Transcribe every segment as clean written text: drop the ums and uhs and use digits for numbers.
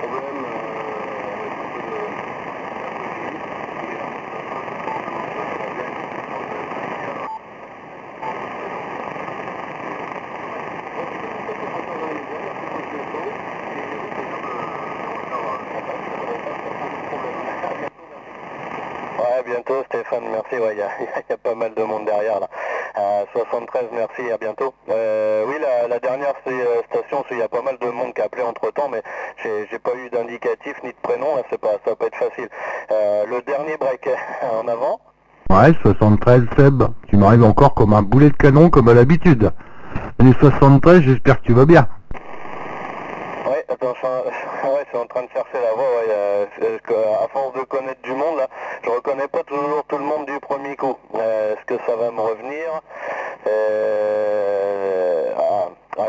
Ouais, bientôt Stéphane, merci, ouais, y a pas mal de monde derrière là. 73, merci, à bientôt. Oui, la dernière station, il y a pas mal de monde qui a appelé entre temps, mais j'ai pas eu d'indicatif ni de prénom, là, ça va pas être facile. Le dernier break en avant. Ouais, 73 Seb, tu m'arrives encore comme un boulet de canon comme à l'habitude. Les 73, j'espère que tu vas bien. Ouais, attends, je suis en train de chercher la voix, ouais, à force de connaître du monde, là, je reconnais pas toujours tout le monde du premier coup. Est-ce que ça va me revenir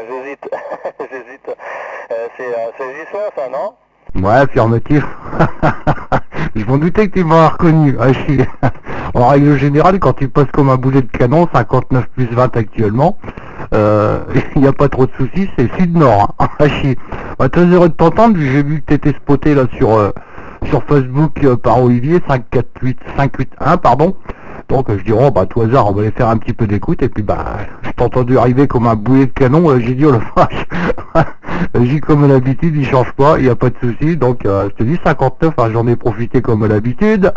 j'hésite, j'hésite. C'est Gislain, ça, non? Ouais, affirmatif. Je m'en doutais que tu m'aurais reconnu. Ah, en règle générale, quand tu passes comme un boulet de canon, 59 plus 20 actuellement, il n'y a pas trop de soucis, c'est sud-nord. Hein. Ah, bah, très heureux de t'entendre, j'ai vu que tu étais spoté là sur Facebook par Olivier, 581, pardon. Donc je dis, oh bah tout hasard, on va aller faire un petit peu d'écoute, et puis bah, je t'ai entendu arriver comme un boulet de canon, j'ai dit, oh la vache. J'ai comme à l'habitude, il change pas, il n'y a pas de souci. Donc je te dis 59, hein, j'en ai profité comme à l'habitude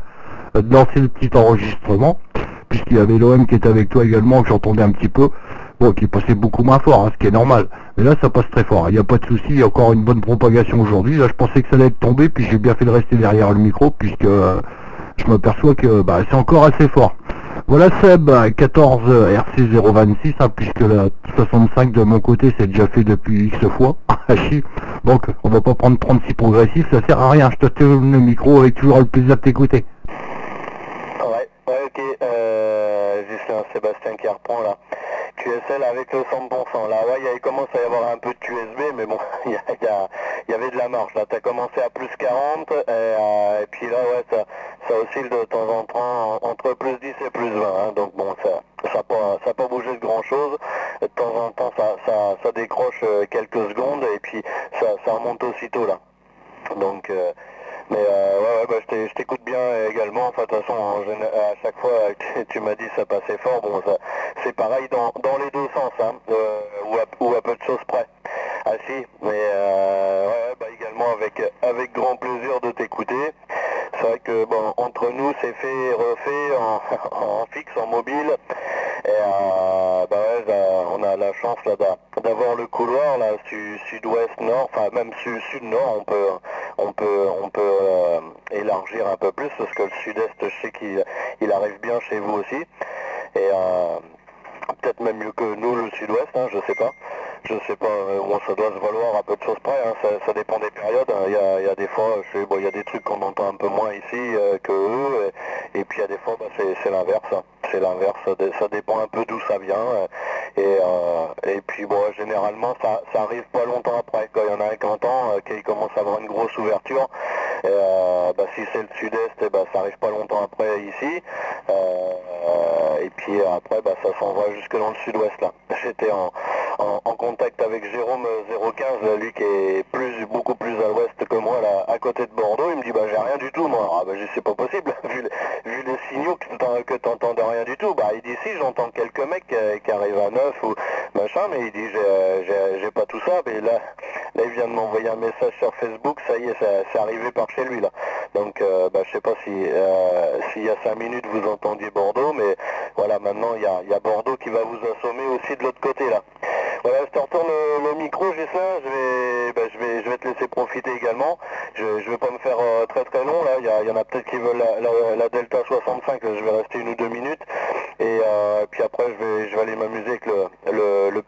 de lancer le petit enregistrement, puisqu'il y avait l'OM qui était avec toi également, que j'entendais un petit peu, bon, qui passait beaucoup moins fort, hein, ce qui est normal. Mais là ça passe très fort, il n'y a pas de souci, il y a encore une bonne propagation aujourd'hui. Là je pensais que ça allait être tombé, puis j'ai bien fait de rester derrière le micro, puisque je m'aperçois que bah, c'est encore assez fort. Voilà Seb, 14 RC026, hein, puisque la 65 de mon côté c'est déjà fait depuis X fois. Donc on va pas prendre 36 progressifs, ça sert à rien, je te tourne le micro avec toujours le plaisir de t'écouter. Ouais, ok, juste un Sébastien qui reprend là. QSL avec le 100%. Là, ouais, il commence à y avoir un peu de QSB, mais bon, il y avait de la marge. Là, tu as commencé à plus 40, et puis là, ouais, ça oscille de temps en temps entre plus 10 et plus 20. Hein, donc bon, ça pas bougé de grand chose. De temps en temps, ça décroche quelques secondes, et puis ça remonte aussitôt là. Donc, ouais, bah, je t'écoute bien également. Enfin, de toute façon, à chaque fois que tu m'as dit ça passait fort, bon, c'est pareil dans les deux sens, hein, ou à peu de choses près. Ah si, mais ouais, bah, également avec grand plaisir de t'écouter. C'est vrai que bon, entre nous, c'est fait et refait en fixe, en mobile. Et bah ouais, on a la chance là d'avoir le couloir là, sud-ouest nord, enfin même sud-nord, on peut élargir un peu plus parce que le sud-est, je sais qu'il arrive bien chez vous aussi. Et peut-être même mieux que nous le sud-ouest, hein, je sais pas. Je sais pas, bon, ça doit se valoir à peu de choses près, hein, ça dépend des périodes. Il y a des fois, il y a des trucs qu'on entend un peu moins ici que eux, et puis il y a des fois, bah, c'est l'inverse. Hein. C'est l'inverse, ça dépend un peu d'où ça vient. Et puis bon, généralement, ça arrive pas longtemps après. Quand il y en a un qui entend, qu'il commence à avoir une grosse ouverture, bah, si c'est le sud-est, bah, ça arrive pas longtemps après ici. Et puis après, bah, ça s'envoie jusque dans le sud-ouest là. J'étais en contact avec Jérôme 015, lui qui est beaucoup plus à l'ouest que moi, là, à côté de Bordeaux. Il me dit, bah j'ai rien du tout, moi. Ah bah c'est pas possible, vu les signaux que t'entendais rien du tout. Bah il dit, si, j'entends quelques mecs qui arrivent à 9 ou machin, mais il dit, j'ai pas tout ça. Mais là il vient de m'envoyer un message sur Facebook, ça y est, c'est arrivé par chez lui, là. Donc, bah je sais pas s'il y a 5 minutes vous entendiez Bordeaux, mais voilà, maintenant il y a Bordeaux qui va vous assommer aussi de l'autre côté, là. Voilà, je te retourne le micro, Gislain, je vais te laisser profiter également. Je vais pas me faire très très long, là, il y en a peut-être qui veulent la Delta 65, je vais rester 1 ou 2 minutes. Et puis après, je vais aller m'amuser avec le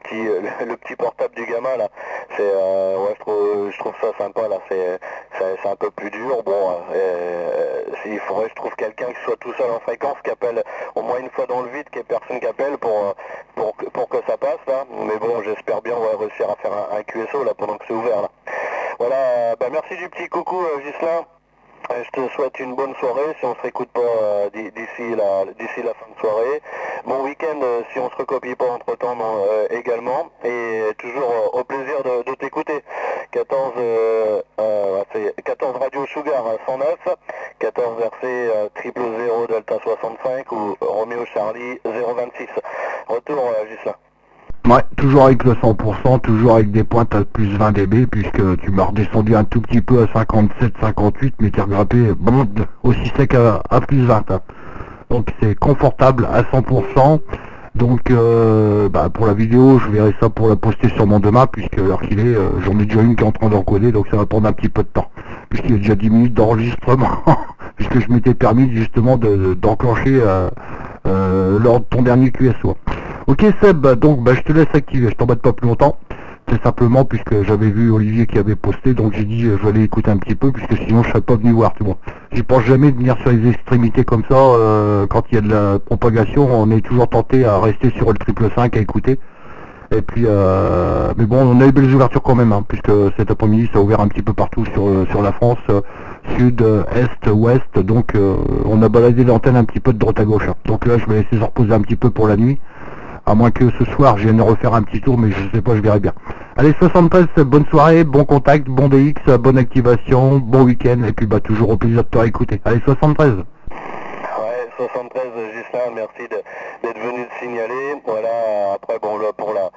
petit portable du gamin, là. Ouais, je trouve ça sympa, là, c'est un peu plus dur. Bon, il faudrait que je trouve quelqu'un qui soit tout seul en fréquence, qui appelle au moins une fois dans le vide, qu'il n'y ait personne qui appelle pour que ça passe, là. Mais bon, j'espère bien, on va réussir à faire un QSO, là, pendant que c'est ouvert, là. Voilà, bah merci du petit coucou, Gislain. Je te souhaite une bonne soirée, si on se réécoute pas d'ici la fin de soirée. Bon week-end, si on se recopie pas entre temps également. Et toujours au plaisir de t'écouter. 14, ouais, Sugar 109, 14 RC 000 Delta 65 ou Romeo Charlie 026. Retour Gislain. Ouais, toujours avec le 100%, toujours avec des pointes à plus 20 dB, puisque tu m'as redescendu un tout petit peu à 57, 58, mais tu as regratté bon, aussi sec à plus 20. Hein. Donc c'est confortable à 100%. Donc pour la vidéo, je verrai ça pour la poster sûrement demain, puisque l'heure qu'il est, j'en ai déjà une qui est en train d'encoder, donc ça va prendre un petit peu de temps. Puisqu'il y a déjà 10 minutes d'enregistrement, puisque je m'étais permis justement d'enclencher lors de ton dernier QSO. Ok Seb, donc je te laisse activer, je t'embête pas plus longtemps. C'est simplement puisque j'avais vu Olivier qui avait posté, donc j'ai dit je vais aller écouter un petit peu, puisque sinon je serais pas venu voir, tu vois. J'y pense jamais de venir sur les extrémités comme ça, quand il y a de la propagation, on est toujours tenté à rester sur le 555 à écouter. Et puis, mais bon, on a eu belles ouvertures quand même, hein, puisque cet après-midi ça a ouvert un petit peu partout sur la France, sud, est, ouest, donc on a baladé l'antenne un petit peu de droite à gauche. Hein. Donc là je vais laisser se reposer un petit peu pour la nuit. À moins que ce soir, je vienne refaire un petit tour, mais je sais pas, je verrai bien. Allez, 73, bonne soirée, bon contact, bon DX, bonne activation, bon week-end, et puis toujours au plaisir de te réécouter. Allez, 73. Ouais, 73, Gislain, merci d'être venu te signaler. Voilà, après, bon, là, pour la...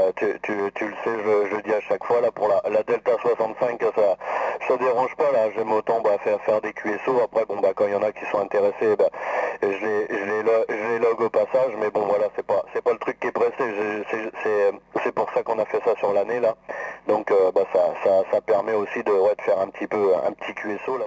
tu le sais, je dis à chaque fois, là, pour la Delta 65, ça dérange pas, là, j'aime autant faire des QSO. Après, bon, quand il y en a qui sont intéressés, je les log au passage, mais bon, voilà, c'est pas le truc qui est pressé, c'est pour ça qu'on a fait ça sur l'année, là. Donc, ça permet aussi de faire un petit QSO, là,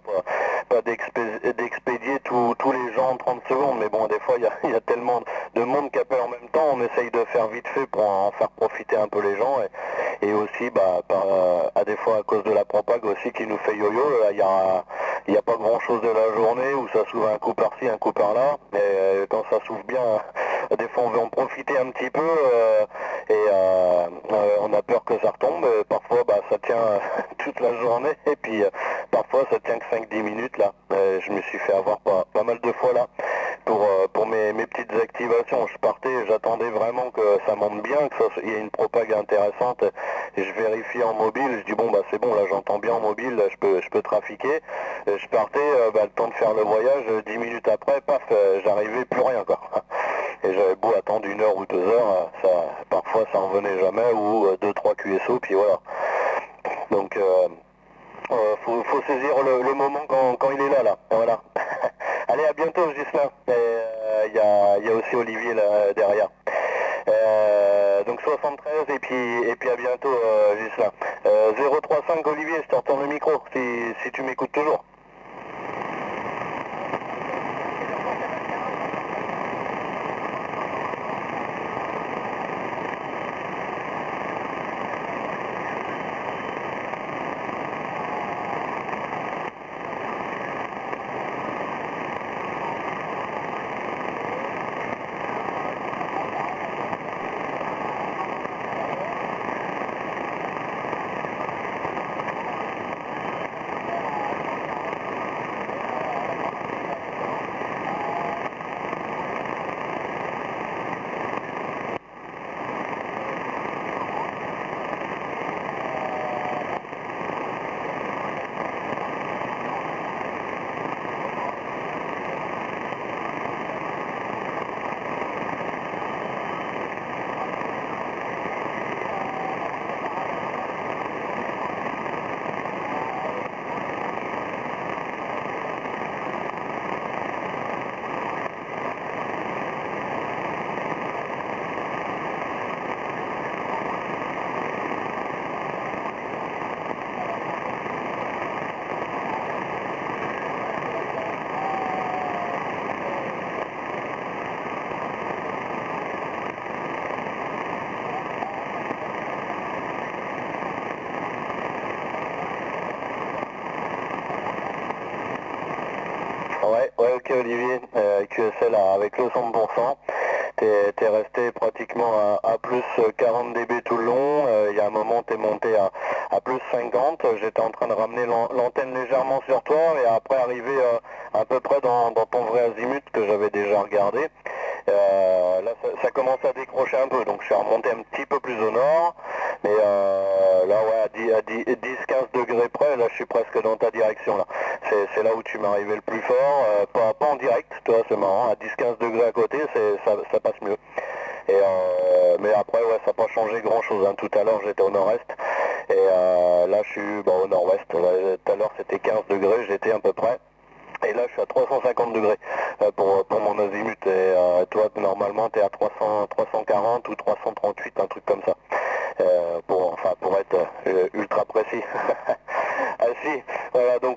pas d'expédier tous les gens en 30 secondes, mais bon, des fois, il y a tellement de monde qui appelle en même temps, on essaye de faire vite fait pour en faire profiter un peu les gens, et aussi, à des fois, à cause de la propague aussi qui nous fait yo-yo, il n'y a pas grand-chose de la journée où ça s'ouvre un coup par-ci, un coup par-là, mais quand ça s'ouvre bien, des fois, on veut en profiter un petit peu, on a peur que ça retombe, parfois, ça tient toute la journée, et puis parfois, ça tient que 5-10 minutes, là. Je me suis fait avoir pas mal de fois, là, pour mes petites activations. Je partais, j'attendais vraiment que ça monte bien, qu'il y ait une propague intéressante, et je vérifiais en mobile, je dis bon, c'est bon, là, j'entends bien en mobile, là, je peux trafiquer. Je partais, le temps de faire le voyage, 10 minutes après, paf, j'arrivais plus rien, quoi. Et j'avais beau attendre 1 heure ou 2 heures, parfois ça en revenait jamais, ou 2-3 QSO, puis voilà. Donc, faut saisir le moment quand il est là. Voilà. Allez, à bientôt, Gislain. Il y a aussi Olivier là derrière. Donc 73 et puis à bientôt, Gislain. 035 Olivier, je te retourne le micro si tu m'écoutes toujours. Ouais, ok Olivier, QSL avec le 100%, t'es resté pratiquement à plus 40 dB tout le long, il y a un moment t'es monté à plus 50, j'étais en train de ramener l'antenne légèrement sur toi et après arriver à peu près dans ton vrai azimut que j'avais déjà regardé. Là ça commence à décrocher un peu, donc je suis remonté un petit peu plus au nord, mais là ouais à 10-15 degrés près, là je suis presque dans ta direction là. C'est là où tu m'es arrivé le plus fort, pas en direct, tu vois, c'est marrant, à 10-15 degrés à côté, ça passe mieux. Et mais après, ouais, ça n'a pas changé grand chose, hein. Tout à l'heure j'étais au nord-est, et là je suis au nord-ouest. Tout à l'heure c'était 15 degrés, j'étais à peu près. Et là je suis à 350 degrés pour mon azimut, et toi normalement tu es à 340 ou 338, un truc comme ça, pour être ultra précis. Ah si, voilà, donc